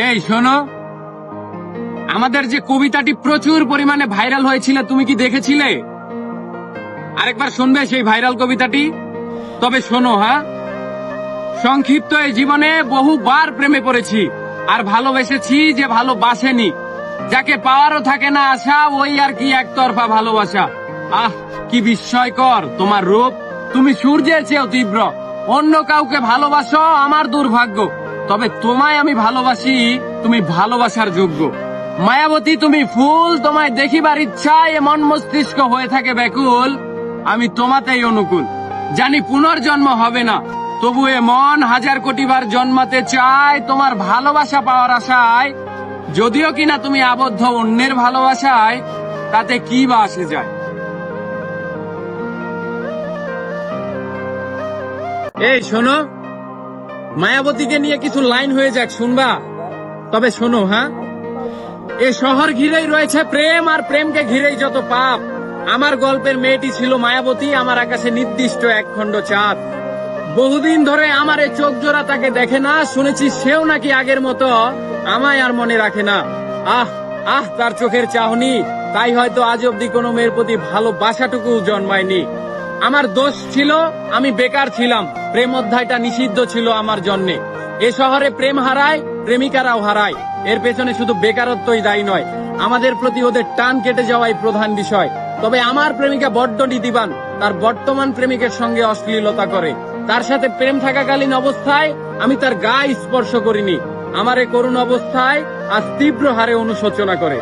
এই শোনো, আমাদের যে কবিতাটি প্রচুর পরিমাণে ভাইরাল হয়েছিল তুমি কি দেখেছিলে? আরেকবার শুনবে সেই ভাইরাল কবিতাটি? তবে শোনো, হ্যাঁ, সংক্ষিপ্ত এই জীবনে বহুবার প্রেমে পড়েছি, আর ভালোবেসেছি যে ভালোবাসেনি। যাকে পাওয়ারও থাকে না আশা, ওই আর কি একতরফা ভালোবাসা। আহ, কি বিস্ময়কর তোমার রূপ, তুমি সূর্যের চেয়েও তীব্র। অন্য কাউকে ভালোবাসো আমার দুর্ভাগ্য, তবে তোমায় আমি ভালোবাসি, তুমি ভালোবাসার যোগ্য। মায়াবতী তুমি ফুল, তোমায় দেখিবার ইচ্ছায় মন মস্তিষ্ক হয়ে থাকে ব্যাকুল। আমি তোমাতেই অনুকূল, জানি পুনর্জন্ম হবে না, তবু এ মন হাজার কোটিবার জন্মাতে চায় তোমার ভালোবাসা পাওয়ার আশায়। যদিও কিনা তুমি আবদ্ধ অন্যের ভালোবাসায়, তাতে কি বা আসে যায়। এই শোনো, মায়াবতীকে নিয়ে কিছু লাইন হয়ে যাক, শুনবা? তবে শোনো, হ্যাঁ, এ শহর ঘিরেই রয়েছে প্রেম, আর প্রেমকে ঘিরেই যত পাপ। আমার গল্পের মেয়েটি ছিল মায়াবতী, আমার আকাশে নির্দিষ্ট একখণ্ড চাঁদ। বহুদিন ধরে আমার এই চোখ জোড়া তাকে দেখে না, শুনেছি সেও নাকি আগের মতো আমায় আর মনে রাখে না। আহ আহ, তার চোখের চাহনি, তাই হয়তো আজ অব্দি কোনো মেয়ের প্রতি ভালোবাসাটুকু জন্মায়নি। আমার দোষ ছিল, আমি বেকার ছিলাম, প্রেম অধ্যায়টা নিষিদ্ধ ছিল আমার জন্যে। এ শহরে প্রেম হারায়, প্রেমিকারাও হারায়, এর পেছনে শুধু বেকারত্বই দায়ী নয়, আমাদের প্রতি ওদের টান কেটে যাওয়াই প্রধান বিষয়। তবে আমার প্রেমিকা বড্ড নীতিবান, তার বর্তমান প্রেমিকের সঙ্গে অশ্লীলতা করে। তার সাথে প্রেম থাকাকালীন অবস্থায় আমি তার গায়ে স্পর্শ করিনি, আমার এ করুণ অবস্থায় আজ তীব্র হারে অনুশোচনা করে।